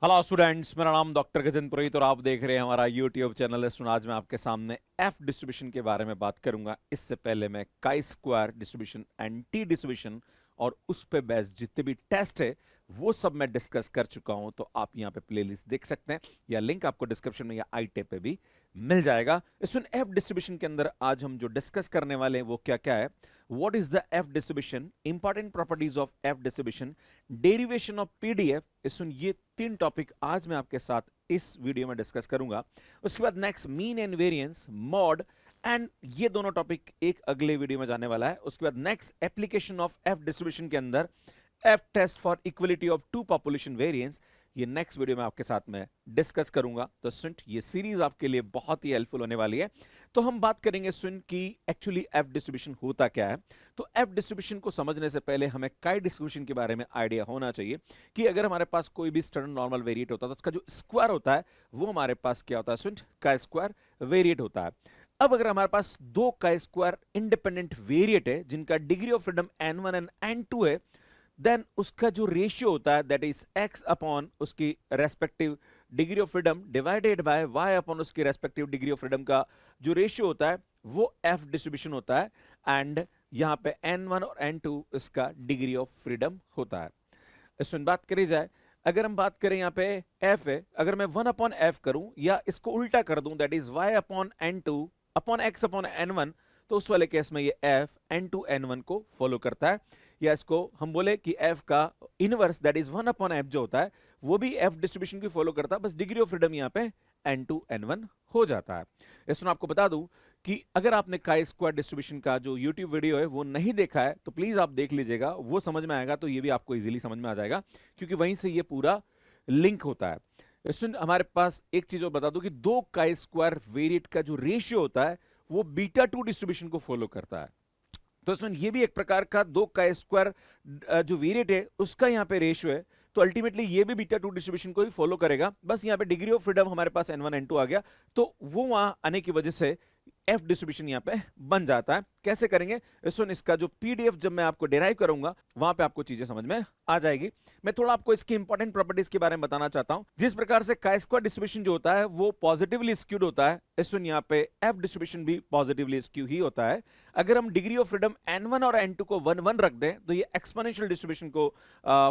Hello students, मेरा नाम doctor Gajendra पुरोहित और आप देख रहे हैं हमारा यूट्यूब चैनल है। आज मैं आपके सामने एफ डिस्ट्रीब्यूशन के बारे में बात करूंगा। इससे पहले मैं chi square distribution and T distribution और उस पे बेस्ड जितने भी टेस्ट है वो सब मैं डिस्कस कर चुका हूं। तो आप यहां पे प्लेलिस्ट देख सकते हैं या लिंक आपको डिस्क्रिप्शन में या आई टेप पे भी मिल जाएगा। इस एफ डिस्ट्रीब्यूशन के अंदर आज हम जो डिस्कस करने वाले हैं वो क्या क्या है। What is the F distribution, important properties of F distribution, derivation of PDF. ये तीन टॉपिक आज मैं आपके साथ इस वीडियो में डिस्कस करूंगा। उसके बाद next mean and variance, mod, and ये दोनों टॉपिक एक अगले वीडियो में जाने वाला है। उसके बाद next application of F distribution के अंदर F test for equality of two population variance, ये नेक्स्ट वीडियो में आपके साथ में डिस्कस करूंगा। तो स्टूडेंट ये सीरीज आपके लिए बहुत ही हेल्पफुल होने वाली है। तो हम बात करेंगे स्टूडेंट की एक्चुअली एफ डिस्ट्रीब्यूशन होता क्या है। तो एफ डिस्ट्रीब्यूशन को समझने से पहले हमें काई डिस्ट्रीब्यूशन के बारे में आइडिया होना चाहिए कि अगर हमारे पास कोई भी स्टैंडर्ड नॉर्मल वेरिएट होता है तो उसका जो स्क्वायर होता है वो हमारे पास क्या होता है स्टूडेंट, काई स्क्वायर वेरिएट होता है। अब अगर हमारे पास दो काई स्क्वायर इंडिपेंडेंट वेरिएट है जिनका degree of freedom n1 and n2 है, देन उसका जो रेशियो होता है दैट इज x अपॉन उसकी respective degree of freedom divided by y upon उसकी रेस्पेक्टिव डिग्री ऑफ फ्रीडम का जो रेशियो होता है वो f डिस्ट्रीब्यूशन होता है। एंड यहां पे n1 और n2 इसका डिग्री ऑफ फ्रीडम होता है। इसमें बात करी जाए, अगर हम बात करें यहाँ पे f है, अगर मैं 1 अपॉन f करूं या इसको उल्टा कर दूं that is y upon n2 upon x upon n1, तो उस वाले केस में ये f n2 n1 को फॉलो करता है। या इसको हम बोले कि f का inverse that is 1 upon f जो होता है वो भी f डिस्ट्रीब्यूशन की फॉलो करता है, बस डिग्री ऑफ फ्रीडम यहाँ पे n2 n1 हो जाता है। इसमें आपको बता दूं कि अगर आपने काई स्क्वायर डिस्ट्रीब्यूशन का जो YouTube वीडियो है वो नहीं देखा है तो प्लीज आप देख लीजिएगा, वो समझ में आएगा तो ये भी आपको इजीली समझ में आ जाएगा क्योंकि वहीं से ये पूरा लिंक होता है। इसमें हमारे पास एक चीज और बता दूं कि दो काई स्क्वायर वेरिएट का जो रेशियो होता है वो बीटा टू डिस्ट्रीब्यूशन को फॉलो करता है। तो इसमें ये भी एक प्रकार का दो का स्क्वायर जो वेरिएट है उसका यहाँ पे रेशियो है, तो अल्टीमेटली ये भी बीटा टू डिस्ट्रीब्यूशन को ही फॉलो करेगा। बस यहाँ पे डिग्री ऑफ फ्रीडम हमारे पास n1 n2 आ गया तो वो वहां आने की वजह से एफ डिस्ट्रीब्यूशन यहाँ पे बन जाता है। कैसे करेंगे इसका जो पीडीएफ जब मैं आपको डिराइव करूंगा वहां पे आपको चीजें समझ में आ जाएगी। मैं थोड़ा आपको इसकी इंपॉर्टेंट प्रॉपर्टीज के बारे में बताना चाहता हूं। जिस प्रकार से काई स्क्वायर डिस्ट्रीब्यूशन जो होता है वो पॉजिटिवली स्क्यूड होता है, यहाँ पे एफ डिस्ट्रीब्यूशन भी पॉजिटिवली स्क्यू ही होता है। अगर हम डिग्री ऑफ फ्रीडम n1 और n2 को 1 1 रख दें तो ये एक्सपोनेंशियल डिस्ट्रीब्यूशन को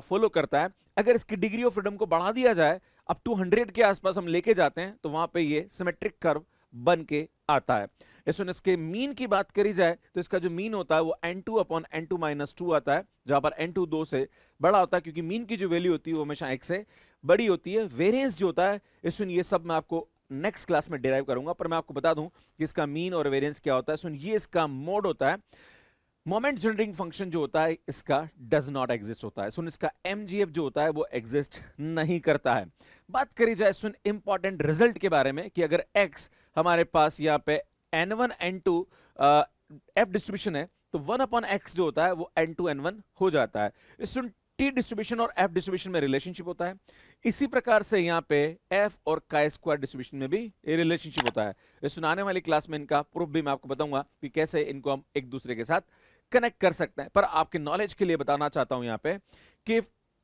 फॉलो करता है। अगर इसकी डिग्री ऑफ फ्रीडम को बढ़ा दिया जाए अप टू 100 के आसपास हम लेके जाते हैं तो वहां पे ये सिमेट्रिक कर्व बन के आता है। इसके मीन की बात करी जाए तो इसका जो मीन होता है वो n2 अपॉन n2 माइनस 2 आता है, जहां पर n2 2 से बड़ा होता है क्योंकि मीन की जो वैल्यू होती है वो हमेशा 1 से बड़ी होती है। वेरिएंस जो होता है ये सब मैं आपको नेक्स्ट क्लास में डिराइव करूंगा, पर मैं आपको बता दूं कि इसका मीन और वेरिएंस क्या होता है। ये इसका मोड होता है। मोमेंट जनरेटिंग फंक्शन जो होता है इसका डज नॉट एग्जिस्ट होता है। इसका mgf जो होता है वो एग्जिस्ट नहीं करता है। बात करी जाए इंपॉर्टेंट रिजल्ट के बारे में कि अगर x हमारे पास यहाँ पे n1 n2 f डिस्ट्रीब्यूशन है तो 1 अपॉन x जो होता है वो n2 n1 हो जाता है। टी डिस्ट्रीब्यूशन और एफ डिस्ट्रीब्यूशन में रिलेशनशिप होता है। इसी प्रकार से यहाँ पे एफ और काई स्क्वायर डिस्ट्रीब्यूशन में भी रिलेशनशिप होता है। इस आने वाली क्लास में इनका प्रूफ भी मैं आपको बताऊंगा कि कैसे इनको हम एक दूसरे के साथ कनेक्ट कर सकते हैं। पर आपके नॉलेज के लिए बताना चाहता हूं यहाँ पे कि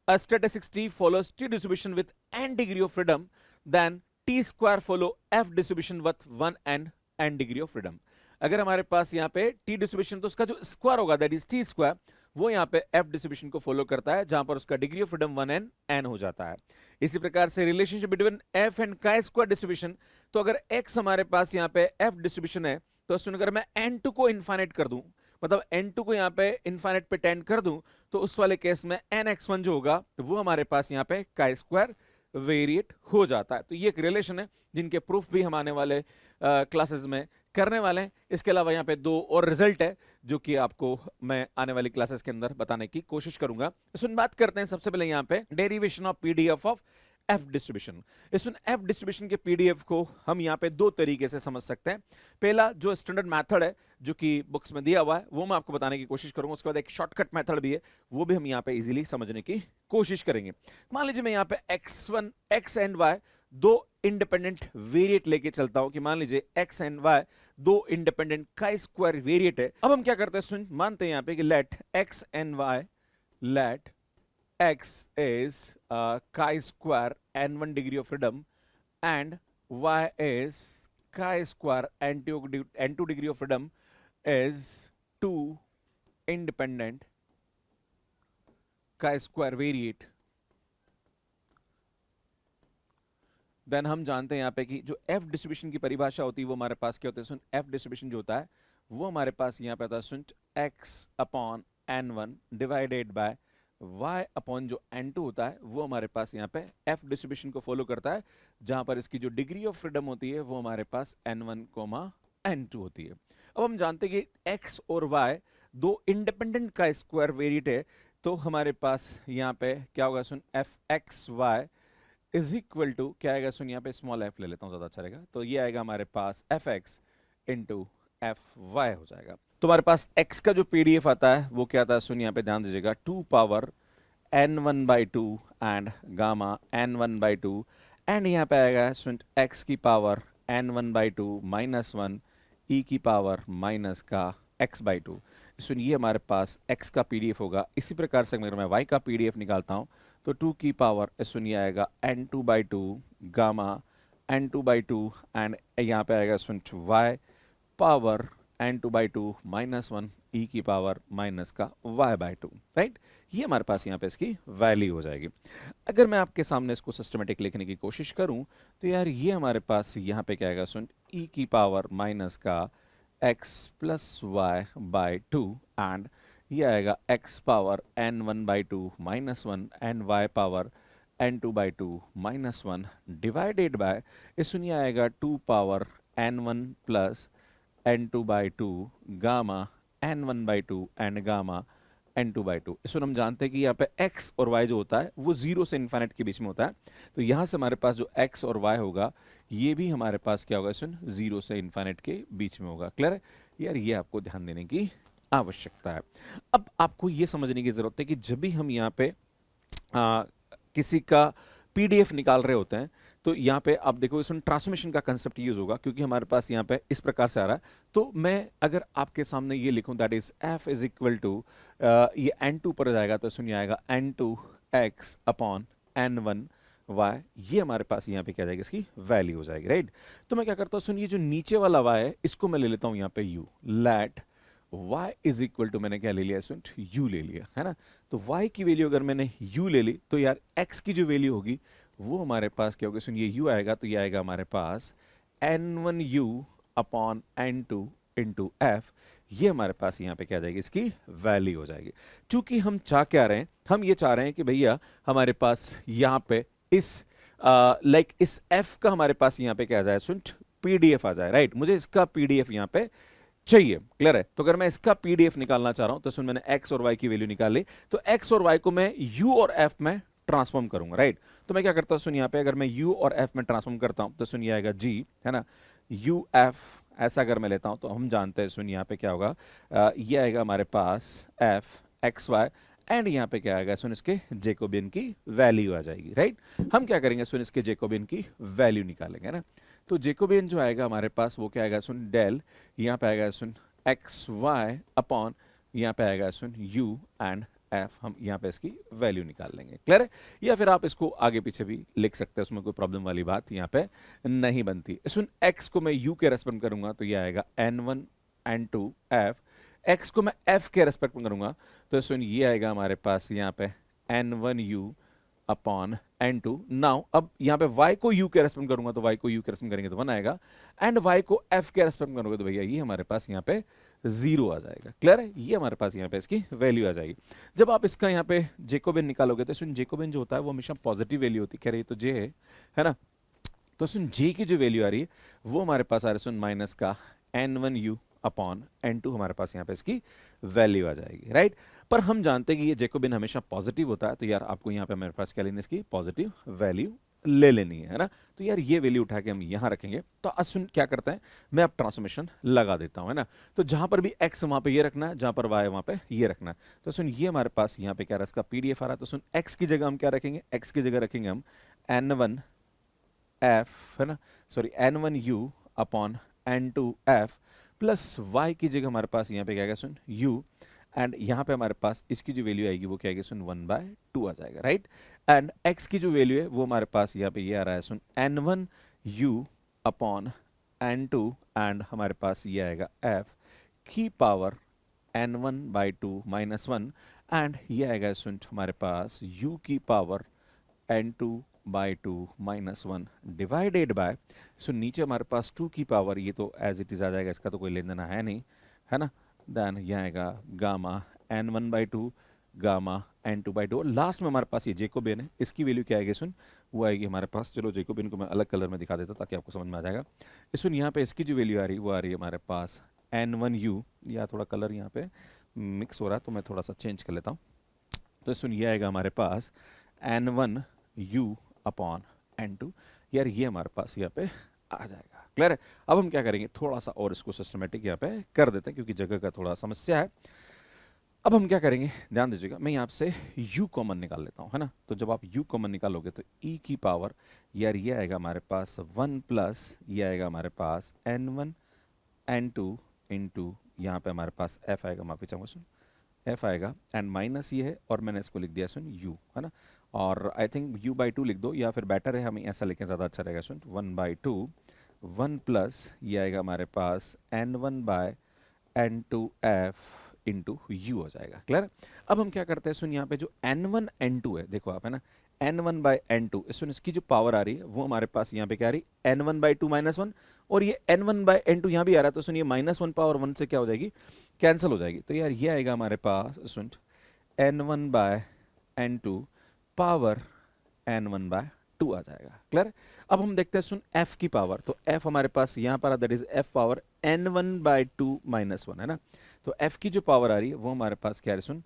statistics T follows T distribution with n degree of freedom then T square follow F distribution with 1 n degree of freedom. अगर हमारे पास यहाँ पे टी डिस्ट्रीब्यूशन तो उसका जो स्क्वायर होगा दैट इज टी स्क्वायर वो यहाँ पे एफ डिस्ट्रीब्यूशन को फॉलो करता है जहां पर उसका डिग्री ऑफ फ्रीडम 1 n हो जाता है। इसी प्रकार से relationship between F and chi square distribution, तो अगर x हमारे पास यहाँ पे एफ डिस्ट्रीब्यूशन है तो अगर मैं n2 को इनफाइनाइट कर दूं, मतलब n2 को यहाँ पे इनफाइनाइट पे टेंड कर दूं, तो उस वाले केस में nx1 जो होगा तो वो हमारे पास यहाँ पे काई स्क्वायर वेरिएट हो जाता है। तो ये एक रिलेशन है जिनके प्रूफ भी हम आने वाले क्लासेस में करने वाले हैं। इसके अलावा यहाँ पे दो और रिजल्ट है जो कि आपको मैं आने वाली क्लासेस के अंदर बताने की कोशिश करूंगा। इसमें बात करते हैं सबसे पहले यहाँ पे derivation of PDF of F distribution. इसमें एफ डिस्ट्रीब्यूशन के पीडीएफ को हम यहाँ पे दो तरीके से समझ सकते हैं। पहला जो स्टैंडर्ड मेथड है जो कि बुक्स में दिया हुआ है वो मैं आपको बताने की कोशिश करूंगा। उसके बाद एक शॉर्टकट मेथड भी है वो भी हम यहाँ पे इजीली समझने की कोशिश करेंगे। मान लीजिए मैं यहाँ पे x1 x एंड y दो इंडिपेंडेंट वेरिएट लेके चलता हूं कि मान लीजिए x एंड y दो इंडिपेंडेंट काई स्क्वायर वेरिएट है। अब हम क्या करते हैं मानते हैं यहाँ पे कि let x and y x is chi square n1 degree of freedom and y is chi square n2 degree of freedom is 2 independent chi square variate, then हम जानते हैं यहाँ पे कि जो एफ डिस्ट्रीब्यूशन की परिभाषा होती है वो हमारे पास क्या होता है, सुन एफ डिस्ट्रीब्यूशन जो होता है वो हमारे पास यहाँ पे आता है सुन x upon n one divided by y upon जो n2 होता है वो हमारे पास यहाँ पे f डिस्ट्रीब्यूशन को फॉलो करता है, जहां पर इसकी जो डिग्री ऑफ फ्रीडम होती है वो हमारे पास n1, n2 होती है। अब हम जानते हैं कि x और y दो इंडिपेंडेंट का स्क्वायर वेरिएट है, तो हमारे पास यहाँ पे क्या होगा सुन f x y is equal to क्या आएगा सुन, यहाँ पे स्मॉल एफ ले लेता हूँ ज्यादा अच्छा रहेगा, तो ये आएगा हमारे पास f x into f y हो जाएगा। तो हमारे पास x का जो पीडीएफ आता है वो क्या आता है सुन, यहाँ पे ध्यान दीजिएगा 2 power n1/2 and gamma n1/2 and यहाँ पे आएगा सुन x की पावर n1/2 माइनस 1 e की पावर माइनस का x/2। सुन ये हमारे पास x का पीडीएफ होगा। इसी प्रकार से अगर मैं y का पीडीएफ निकालता हूँ तो 2 की पावर सुन ये आएगा n2/2 गामा n2/2 एंड यहाँ पे आएगा सुन y power n2/2 minus 1 e की पावर माइनस का y/2, राइट। ये हमारे पास यहाँ पे इसकी वैल्यू हो जाएगी। अगर मैं आपके सामने इसको सिस्टमेटिक लिखने की कोशिश करूं तो यार ये हमारे पास यहाँ पे क्या आएगा सुन e की पावर माइनस का x प्लस y/2 एंड ये आएगा x power n1/2 minus 1 and y power n2/2 minus 1 divided bye इस सुनिए आएगा 2 power n1 plus n2/2 gamma n1/2 and gamma n2/2। इसको हम जानते हैं कि यहाँ पे x और y जो होता है वो 0 से इन्फिनिट के बीच में होता है, तो यहाँ से हमारे पास जो x और y होगा ये भी हमारे पास क्या होगा सुन 0 से इन्फिनिट के बीच में होगा। क्लियर है यार, ये आपको ध्यान देने की आवश्यकता है। अब आपको ये समझने की जरूरत है कि जब भी हम यहाँ पे किसी का पीडीएफ निकाल रहे होते हैं तो यहाँ पे आप देखो इसमें ट्रांसफॉर्मेशन का कंसेप्ट यूज होगा, क्योंकि हमारे पास यहाँ पे इस प्रकार से आ रहा है। तो मैं अगर आपके सामने ये लिखूं that is f is equal to ये n2 पर जाएगा तो सुनिए आएगा n2x अपॉन n1 y, ये हमारे पास यहाँ पे क्या जाएगी इसकी वैल्यू हो जाएगी, राइट। तो मैं क्या करता हूँ सुनिए जो नीचे वाला y है इसको मैं ले लेता हूँ यहाँ पे u, let y is equal to मैंने क्या ले लिया सुन u ले लिया है ना। तो y की वैल्यू अगर मैंने u ले ली तो यार x की जो वैल्यू होगी वो हमारे पास क्या होगा सुन ये u आएगा तो ये आएगा हमारे पास n1u upon n2 into F, ये हमारे पास यहाँ पे क्या जाएगी इसकी वैल्यू हो जाएगी। चूंकि हम चाह क्या रहे हैं, हम ये चाह रहे हैं कि भैया हमारे पास यहाँ पे इस लाइक इस f का हमारे पास यहाँ पे क्या आ जाए सुन पीडीएफ आ जाए, राइट। मुझे इसका पीडीएफ यहाँ पे चाहिए, क्लियर है। तो अगर मैं इसका पीडीएफ निकालना चाह रहा हूं तो सुन मैंने x और y की वैल्यू निकाल ली, तो x और y को मैं u और f में ट्रांसफॉर्म करूंगा, राइट। तो मैं क्या करता हूं सुन यहाँ पे अगर मैं u और f में ट्रांसफॉर्म करता हूं तो सुन ये आएगा g है ना, uf ऐसा अगर मैं लेता हूं तो हम जानते हैं सुन यहाँ पे क्या होगा ये आएगा हमारे पास f xy एंड यहाँ पे क्या आएगा सुन इसके जेकोबियन की वैल्यू आ जाएगी, राइट। हम क्या करेंगे सुन इसके जेकोबियन की वैल्यू निकालेंगे ना। तो जेकोबियन जो आएगा हमारे पास वो क्या आएगा सुन डेल, यहाँ पे आएगा सुन एक्स वाई अपॉन यहाँ पे आएगा सुन u एंड f, हम यहाँ पे इसकी वैल्यू निकाल लेंगे, क्लियर है। या फिर आप इसको आगे पीछे भी लिख सकते हैं, उसमें कोई प्रॉब्लम वाली बात यहाँ पे नहीं बनती। सुन x को मैं u के रेस्पेक्ट करूंगा तो ये आएगा n1 n2 f, x को मैं f के रेस्पेक्ट में करूंगा तो सुन ये आएगा हमारे पास यहाँ पे n1u अपॉन n2। नाउ अब यहाँ पे y को u के रेस्पेक्ट करूंगा तो y को u के रेस्पेक्ट करेंगे तो 1 आएगा एंड y को f के रेस्पेक्ट करूंगा तो भैया ये हमारे पास यहाँ पे 0 आ जाएगा, क्लियर है। ये हमारे पास यहाँ पे इसकी वैल्यू आ जाएगी। जब आप इसका यहाँ पे जेकोबियन निकालोगे तो सुन जेकोबियन जो होता है वो हमेशा पॉजिटिव वैल्यू होती है, कह रही तो j है ना। तो सुन j की जो वैल्यू आ रही है वो हमारे पास आ रही है सुन माइनस का n1u अपॉन n2, हमारे पास यहाँ पे इसकी वैल्यू आ जाएगी, राइट। पर हम जानते हैं कि ये जेकोबियन हमेशा पॉजिटिव होता है, तो यार आपको यहाँ पे मेरे पास क्या लेनी है इसकी पॉजिटिव वैल्यू ले लेनी है ना। तो यार ये वैल्यू उठा के हम यहाँ रखेंगे। तो आज सुन क्या करते हैं, मैं अब ट्रांसफॉर्मेशन लगा देता हूँ है ना। तो जहां पर भी x वहां पे ये रखना है, जहां पर y वहां पे ये रखना है। तो सुन ये हमारे पास यहाँ पे क्या रहा इसका पीडीएफ आ रहा है, तो सुन x की जगह हम क्या रखेंगे, x की जगह रखेंगे हम n1 f है ना, sorry n1u upon n2 f plus y की जगह हमारे पास यहाँ पे क्या आएगा सुन u एंड यहाँ पे हमारे पास इसकी जो वैल्यू आएगी वो क्या आएगी सुन 1/2 आ जाएगा, राइट। एंड x की जो वैल्यू है वो हमारे पास यहाँ पे ये आ रहा है सुन n1u अपॉन n2 एंड हमारे पास ये आएगा f की पावर n1/2 माइनस 1 एंड ये आएगा सुन हमारे पास u की power n2/2 minus 1 divided by so नीचे हमारे पास 2 की पावर, ये तो एज इट इज आ जाएगा, इसका तो कोई लेन देना है नहीं, है ना। देन ये आएगा gamma n1/2 gamma n2/2। Last में हमारे पास ये जेकोबियन है, इसकी वैल्यू क्या आएगी सुन, वो आएगी हमारे पास, चलो जेकोबियन को मैं अलग कलर में दिखा देता हूँ ताकि आपको समझ में आ जाएगा। सुन यहाँ पे इसकी जो वैल्यू आ रही है वो आ रही है हमारे पास n1u, या थोड़ा कलर यहाँ पे मिक्स हो रहा है तो मैं थोड़ा सा चेंज कर लेता हूँ। तो सुन ये आएगा हमारे पास n1u अपॉन n2, यार ये हमारे पास यहाँ पे आ जाएगा, क्लियर है। अब हम क्या करेंगे, थोड़ा सा और इसको सिस्टमेटिक यहाँ पे कर देते हैं क्योंकि जगह का थोड़ा समस्या है। अब हम क्या करेंगे, ध्यान दीजिएगा, मैं यहाँ से u कॉमन निकाल लेता हूँ, है ना। तो जब आप u कॉमन निकालोगे तो e की पावर, यार ये आएगा हमारे पास 1 प्लस ये आएगा हमारे पास n1 n2 इंटू यहाँ पे हमारे पास f आएगा, माफी चाहूँगा सुन, f आएगा एंड माइनस ये है और मैंने इसको लिख दिया सुन u, है ना। और आई थिंक u/2 लिख दो या फिर बेटर है हमें ऐसा लिखें ज़्यादा अच्छा रहेगा सुन, 1/2 1 प्लस ये आएगा हमारे पास n1/n2f इंटू यू हो जाएगा, क्लियर। अब हम क्या करते हैं सुन, यहाँ पे जो n1 n2 है, देखो आप, है ना, n1/n2 सुन, इसकी जो पावर आ रही है वो हमारे पास यहाँ पे क्या आ रही है n1/2 माइनस 1, और ये n1/n2 यहाँ भी आ रहा है, तो सुन ये -1 पावर 1 से क्या हो जाएगी, कैंसिल हो जाएगी। तो यार ये आएगा हमारे पास सुन n1/n2 पावर n1/2 आ जाएगा, क्लियर। अब हम देखते हैं सुन f की पावर, तो f हमारे पास यहाँ पर that is f power n1/2 minus 1, है ना। तो f की जो पावर आ रही है वो हमारे पास क्या है सुन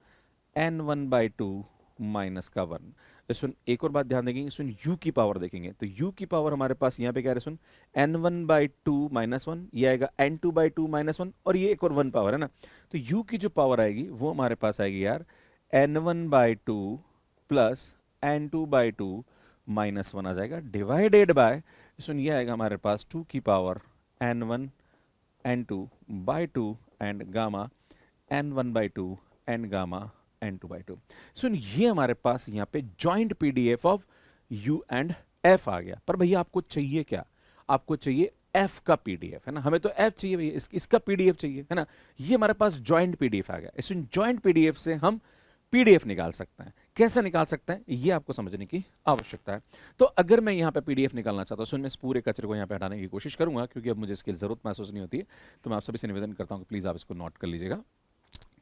n1/2 माइनस का 1। सुन एक और बात ध्यान देंगे सुन, u की पावर देखेंगे तो u की पावर हमारे पास यहाँ पे क्या है सुन n1/2 माइनस 1, ये आएगा n2/2 माइनस 1, और ये एक और 1 पावर है ना। तो u की जो पावर आएगी वो हमारे पास आएगी यार n1/2 प्लस n2/2 माइनस 1 आ जाएगा, डिवाइडेड बाय सुन ये आएगा हमारे पास 2 की power n1 n2/2 and gamma n1/2 and gamma n2/2। सुन ये हमारे पास यहाँ पे joint PDF of u and f आ गया। पर भैया आपको चाहिए क्या, आपको चाहिए f का पीडीएफ, है ना, हमें तो f चाहिए भैया, इसका पीडीएफ चाहिए, है ना। ये हमारे पास जॉइंट पीडीएफ आ गया, इस जॉइंट पीडीएफ से हम पीडीएफ निकाल सकते हैं। कैसे निकाल सकते हैं ये आपको समझने की आवश्यकता है। तो अगर मैं यहाँ पे पीडीएफ निकालना चाहता हूँ, सुन मैं इस पूरे कचरे को यहाँ पे हटाने की कोशिश करूंगा क्योंकि अब मुझे इसकी जरूरत महसूस नहीं होती है, तो मैं आप सभी से निवेदन करता हूँ कि प्लीज आप इसको नोट कर लीजिएगा।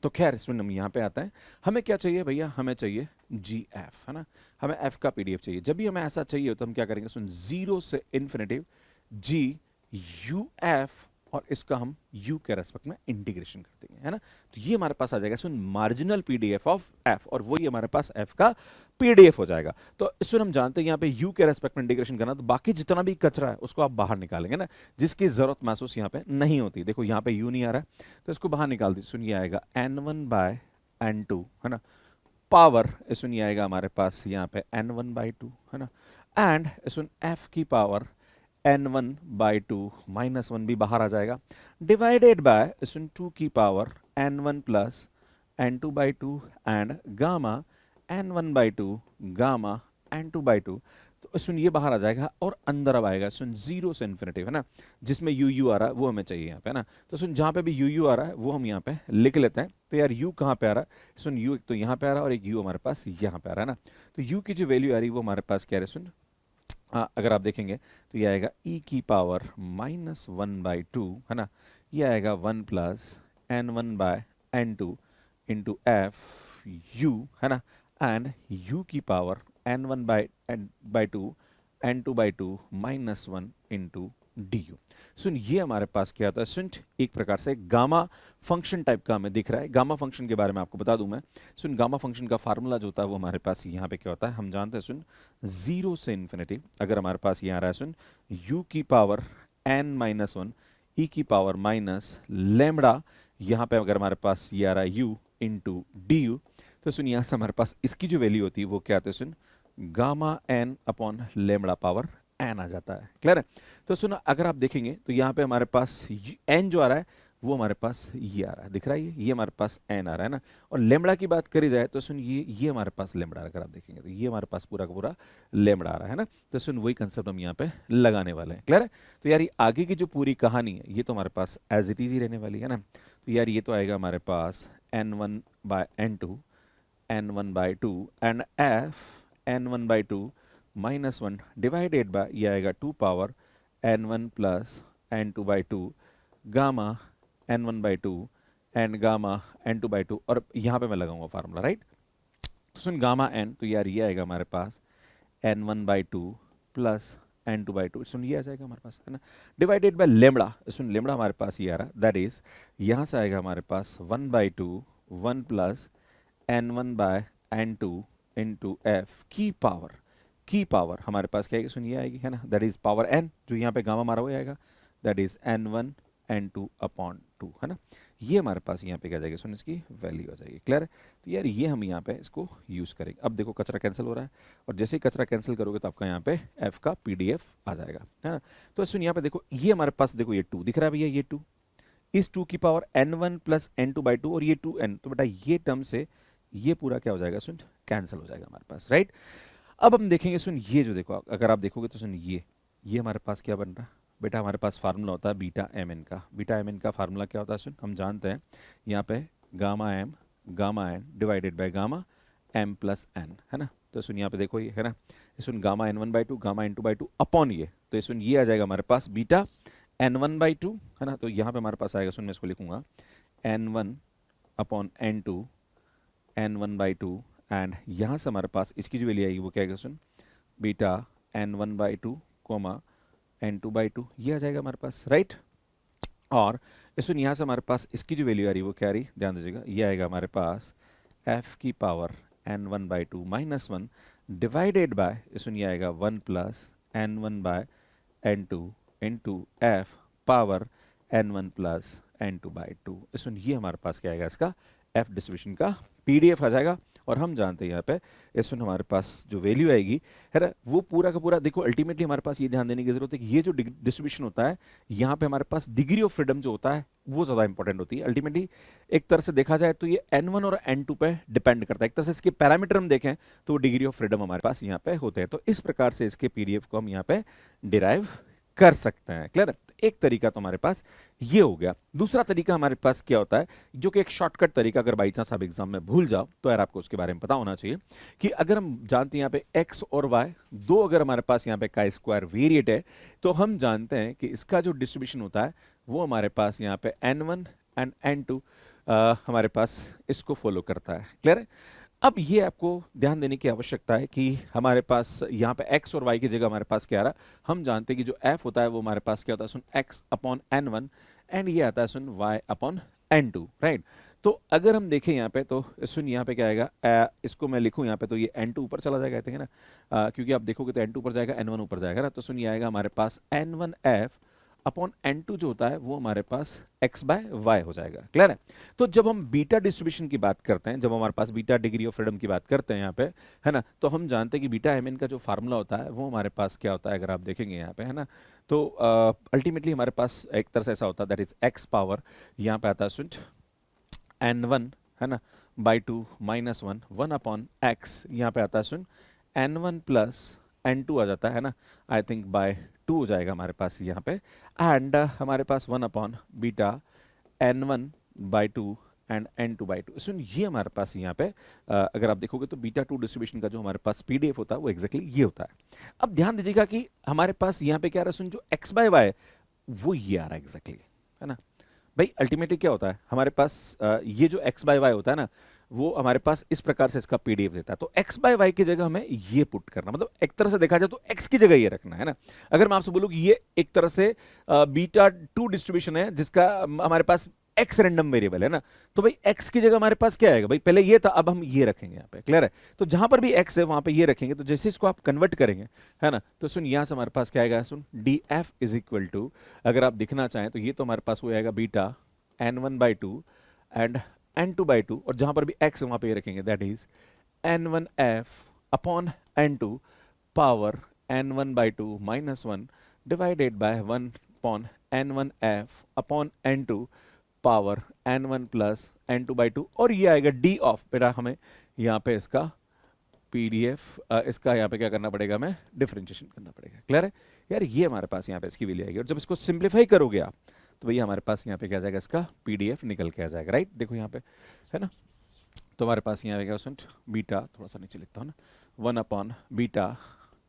तो खैर सुन हम यहाँ पे आते हैं, हमें क्या चाहिए भैया, हमें चाहिए GF, है ना, हमें f का पीडीएफ चाहिए। जब भी हमें ऐसा चाहिए तो हम क्या करेंगे सुन 0 से इन्फिनिटिव GUF, और इसका हम u के रेस्पेक्ट में इंटीग्रेशन कर देंगे, है ना। तो ये हमारे पास आ जाएगा सुन मार्जिनल पीडीएफ ऑफ f, और वही हमारे पास f का पीडीएफ हो जाएगा। तो इसमें हम जानते हैं यहाँ पे u के रेस्पेक्ट में इंटीग्रेशन करना, तो बाकी जितना भी कचरा है उसको आप बाहर निकालेंगे ना, जिसकी जरूरत महसूस यहाँ पे नहीं होती। देखो यहाँ पे u नहीं आ रहा है तो इसको बाहर निकाल दी, सुन ये आएगा n1/n2, है ना, पावर सुन ये आएगा हमारे पास यहाँ पे n1/2, है ना, एंड सुन f की पावर n1/2 माइनस 1 भी बाहर आ जाएगा, डिवाइडेड बाय सुन 2 की power n1 plus n2/2 and gamma n1/2 gamma n2/2। तो सुन ये बाहर आ जाएगा और अंदर अब आएगा सुन 0 से इन्फिनिटिव, है ना, जिसमें u आ रहा है वो हमें चाहिए यहाँ पे, है ना। तो सुन जहाँ पे भी u आ रहा है वो हम यहाँ पे लिख लेते हैं। तो यार u कहाँ पे आ रहा है सुन, u एक तो यहाँ पे आ रहा है और एक u हमारे पास यहाँ पे आ रहा है ना। तो u की जो वैल्यू आ रही है वो हमारे पास क्या है सुन, अगर आप देखेंगे तो ये आएगा e की पावर -1/2, है ना, ये आएगा 1 plus n1/n2 into F u, है ना, एंड u की power n1/2 n2/2 minus 1 into d. सुन ये हमारे पास क्या आता है सुन, एक प्रकार से गामा फंक्शन टाइप का हमें दिख रहा है। गामा फंक्शन के बारे में आपको बता दूं मैं, सुन गामा फंक्शन का फार्मूला जो होता है वो हमारे पास यहाँ पे क्या होता है, हम जानते हैं सुन 0 से इन्फिनिटी, अगर हमारे पास यहाँ आ रहा है सुन u की पावर n-1 e की पावर माइनस लेमड़ा, यहाँ पे अगर हमारे पास ये आ रहा है u इंटू डी, तो सुन यहाँ से हमारे पास इसकी जो वैल्यू होती है वो क्या आती है सुन gamma n upon lambda power n आ जाता है, क्लियर है। तो सुनो अगर आप देखेंगे तो यहाँ पे हमारे पास n जो आ रहा है वो हमारे पास ये आ रहा है, दिख रहा है ये हमारे पास n आ रहा है ना। और लेमड़ा की बात करी जाए तो सुन ये हमारे पास लेमड़ा, अगर आप देखेंगे तो ये हमारे पास पूरा का पूरा लेमड़ा आ रहा है ना। तो सुन वही कंसेप्ट हम यहाँ पे लगाने वाले हैं, क्लियर है। तो यार ये आगे की जो पूरी कहानी है ये तो हमारे पास एज इट इज ही रहने वाली है ना। तो यार ये तो आएगा हमारे पास n1/n2 n1/2 and f n1/2 -1 divided bye ये आएगा 2 power n1 plus n2/2 gamma n1/2 and gamma n2/2। और यहाँ पे मैं लगाऊंगा फार्मूला, राइट। तो सुन गामा n, तो यार ये आएगा हमारे पास n1/2 प्लस n2/2, सुन ये आ जाएगा हमारे पास, है ना, divided by lambda. Soon lambda हमारे पास ये आ रहा, दैट इज यहाँ से आएगा हमारे पास 1/2 1 प्लस n1/n2 इंटू एफ की पावर हमारे पास क्या आएगी, सुन ये आएगी, है ना, दैट इज पावर n, जो यहाँ पे गामा मारा हुआ आएगा, दैट इज n1n2/2, है ना। ये हमारे पास यहाँ पे क्या जाएगा, सुन इसकी वैल्यू आ जाएगी, क्लियर है। तो यार ये हम यहाँ पे इसको यूज़ करेंगे। अब देखो कचरा कैंसिल हो रहा है, और जैसे ही कचरा कैंसिल करोगे तो आपका यहाँ पे f का PDF आ जाएगा, है ना। तो सुन यहाँ पे देखो ये हमारे पास देखो ये 2 दिख रहा है भैया, ये 2, इस 2 की पावर n1 प्लस n2/2 और ये 2n, तो बेटा ये टर्म से ये पूरा क्या हो जाएगा, सुन कैंसिल हो जाएगा हमारे पास, राइट। अब हम देखेंगे सुन ये जो देखो अगर आप देखोगे तो सुन ये हमारे पास क्या बन रहा है बेटा, हमारे पास फार्मूला होता है बीटा एम एन का। बीटा एम एन का फार्मूला क्या होता है सुन, हम जानते हैं यहाँ पे gamma N divided by gamma M plus N, है ना। तो सुन यहाँ पे देखो ये है ना, सुन gamma n1/2 gamma n2/2 upon ये, तो सुन ये आ जाएगा हमारे पास बीटा n1/2, है ना। तो यहाँ पे हमारे पास आएगा, सुन मैं इसको लिखूंगा n1/n2 n1/2 एंड यहाँ से हमारे पास इसकी जो वैल्यू आएगी वो क्या आएगा सुन, बीटा n1/2 कोमा n2/2, ये आ जाएगा हमारे पास, राइट। और सुन यहाँ से हमारे पास इसकी जो वैल्यू आ रही है वो क्या आ रही, ध्यान दीजिएगा, ये आएगा हमारे पास f की पावर n1/2 -1 डिवाइडेड बाय, सुन ये आएगा 1 plus n1/n2 into F power n1 plus n2/2। सुन ये हमारे पास क्या आएगा, इसका f डिस्ट्रीब्यूशन का PDF आ जाएगा। और हम जानते हैं यहाँ पे इसमें हमारे पास जो वैल्यू आएगी है ना, वो पूरा का पूरा देखो अल्टीमेटली हमारे पास ये ध्यान देने की जरूरत है कि ये जो डिस्ट्रीब्यूशन होता है यहाँ पे हमारे पास डिग्री ऑफ फ्रीडम जो होता है वो ज़्यादा इंपॉर्टेंट होती है। अल्टीमेटली एक तरह से देखा जाए तो ये n1 और n2 पे डिपेंड करता है, एक तरह से इसके पैरामीटर हम देखें तो डिग्री ऑफ फ्रीडम हमारे पास यहाँ पे होते हैं। तो इस प्रकार से इसके PDF को हम यहाँ पे डिराइव कर सकते हैं, क्लियर है। तो एक तरीका तो हमारे पास ये हो गया। दूसरा तरीका हमारे पास क्या होता है, जो कि एक शॉर्टकट तरीका, अगर बाई चांस आप एग्जाम में भूल जाओ तो यार आपको उसके बारे में पता होना चाहिए कि अगर हम जानते हैं यहाँ पे x और y दो, अगर हमारे पास यहाँ पे का स्क्वायर वेरिएट है तो हम जानते हैं कि इसका जो डिस्ट्रीब्यूशन होता है वो हमारे पास यहाँ पे n1 एंड n2 हमारे पास इसको फॉलो करता है, क्लियर है। अब ये आपको ध्यान देने की आवश्यकता है कि हमारे पास यहाँ पे x और y की जगह हमारे पास क्या आ रहा है, हम जानते हैं कि जो f होता है वो हमारे पास क्या होता है सुन x/n1 एंड ये आता है सुन y/n2, राइट। तो अगर हम देखें यहाँ पे तो सुन यहाँ पे क्या आएगा, इसको मैं लिखूँ यहाँ पे तो ये n2 ऊपर चला जाएगा, है ना, क्योंकि आप देखोगे तो n2 ऊपर जाएगा n1 ऊपर जाएगा ना। तो सुन ये आएगा हमारे पास n1f अपॉन n2 जो होता है वो हमारे पास x/y हो जाएगा, क्लियर है। तो जब हम बीटा डिस्ट्रीब्यूशन की बात करते हैं, जब हमारे पास बीटा डिग्री ऑफ फ्रीडम की बात करते हैं यहाँ पे, है ना, तो हम जानते हैं कि बीटा mn का जो फार्मूला होता है वो हमारे पास क्या होता है, अगर आप देखेंगे यहाँ पे, है ना, तो अल्टीमेटली हमारे पास एक तरह से ऐसा होता है दैट इज x पावर यहाँ पे आता है सुन n1, है ना, /2 -1 1 अपॉन x, यहाँ पे आता है सुन n1 प्लस n2 आ जाता है ना, आई थिंक /2 हो जाएगा हमारे पास यहाँ पे, एंड हमारे पास 1 upon beta n1/2 and n2/2। सुन ये हमारे पास यहाँ पे अगर आप देखोगे तो बीटा 2 डिस्ट्रीब्यूशन का जो हमारे पास PDF होता है वो एग्जैक्टली ये होता है। अब ध्यान दीजिएगा कि हमारे पास यहाँ पे क्या आ रहा है सुन, जो x/y वो ये आ रहा है एग्जैक्टली, है ना। भाई अल्टीमेटली क्या होता है हमारे पास ये जो x/y होता है ना वो हमारे पास इस प्रकार से इसका PDF देता है। तो x/y की जगह हमें ये पुट करना, मतलब एक तरह से देखा जाए तो x की जगह ये रखना, है ना। अगर मैं आपसे बोलूं कि ये एक तरह से बीटा 2 डिस्ट्रीब्यूशन है जिसका हमारे पास x रैंडम वेरिएबल है ना, तो भाई x की जगह हमारे पास क्या आएगा, भाई पहले ये था अब हम ये रखेंगे यहाँ पे, क्लियर है। तो जहां पर भी x है वहां पे ये रखेंगे, तो जैसे इसको आप कन्वर्ट करेंगे, है ना, तो सुन यहां से हमारे पास क्या आएगा सुन df इज इक्वल टू, अगर आप दिखना चाहें तो ये तो हमारे पास हो जाएगा बीटा n1/2 एंड n2/2, और जहां पर भी x है वहां पे ये रखेंगे that is n1f upon n2 power n1/2 -1 divided bye 1 upon n1f upon n2 power n1 plus n2 by two, और ये आएगा d ऑफ, बेटा हमें यहाँ पे इसका पीडीएफ, इसका यहाँ पे क्या करना पड़ेगा, हमें डिफरेंशिएशन करना पड़ेगा। क्लियर है यार, ये हमारे पास यहाँ पे इसकी वैल्यू आएगी, और जब इसको सिंप्लीफाई करोगे आप तो भैया हमारे पास यहाँ पे क्या आ जाएगा, इसका पीडीएफ निकल के आ जाएगा। राइट, देखो यहाँ पे है ना, तो हमारे पास यहाँ आएगा बीटा, थोड़ा सा नीचे लिखता हूँ ना, 1 upon beta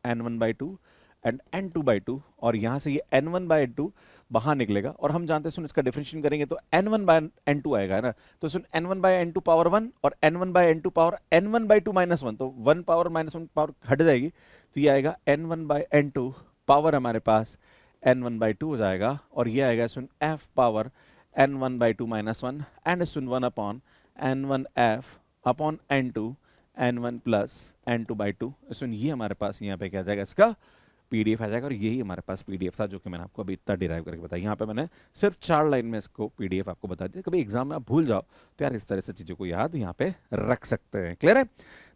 n1 by two and n2 by two, और यहाँ से ये n1 बाई टू बाहर निकलेगा, और हम जानते हैं इसका डिफरेंशिएशन करेंगे तो n1 बाई n2 आएगा, है ना। तो n1 बाई n2 पावर 1 और n1 by n2 power n1 by two minus 1, तो 1 पावर माइनस 1 पावर हट जाएगी, तो ये आएगा n1 बाई n2 पावर हमारे पास n1 बाई टू हो जाएगा, और ये आएगा f power n1 by two minus 1 and 1 upon n1 f upon n2 n1 plus n2 by two. ये हमारे पास यहाँ पे क्या जाएगा, इसका पीडीएफ आ जाएगा, और यही हमारे पास पीडीएफ था जो कि मैंने आपको अभी इतना डिराइव करके बताया। यहाँ पे मैंने सिर्फ 4 लाइन में इसको पीडीएफ आपको बता दिया। कभी एग्जाम में आप भूल जाओ तो यार इस तरह से चीज़ों को याद यहाँ पे रख सकते हैं। क्लियर है,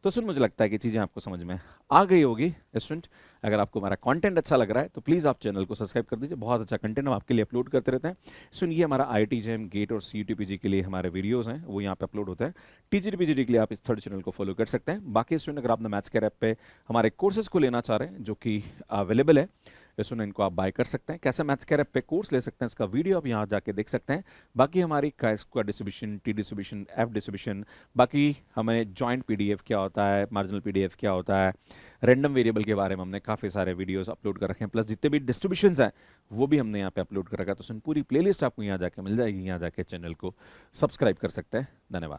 तो मुझे लगता है कि चीज़ें आपको समझ में आ गई होगी स्टूडेंट। अगर आपको हमारा कंटेंट अच्छा लग रहा है तो प्लीज़ आप चैनल को सब्सक्राइब कर दीजिए, बहुत अच्छा कंटेंट हम आपके लिए अपलोड करते रहते हैं। सुनिए, हमारा IIT JEM गेट और CUT के लिए हमारे वीडियोस हैं, वो यहाँ पे अपलोड होते हैं। TGT PGT के लिए आप इस थर्ड चैनल को फॉलो कर सकते हैं। बाकी स्टूडेंट, अगर आपने मैथ्स केयर ऐप पे हमारे कोर्सेज को लेना चाह रहे हैं जो कि अवेलेबल है, इनको आप बाय कर सकते हैं। कैसे मैथ्स केयर ऐप पे कोर्स ले सकते हैं, इसका वीडियो आप यहाँ जाके देख सकते हैं। बाकी हमारी chi square distribution, T distribution, F distribution, बाकी हमें जॉइंट पीडीएफ क्या होता है, मार्जिनल पीडीएफ क्या होता है, रैंडम वेरिएबल के बारे में हमने काफ़ी सारे वीडियोस अपलोड कर रखे हैं, प्लस जितने भी डिस्ट्रीब्यूशंस हैं वो भी हमने यहाँ पे अपलोड कर रखा है। तो पूरी प्लेलिस्ट आपको यहाँ जाके मिल जाएगी, यहाँ जाके चैनल को सब्सक्राइब कर सकते हैं। धन्यवाद।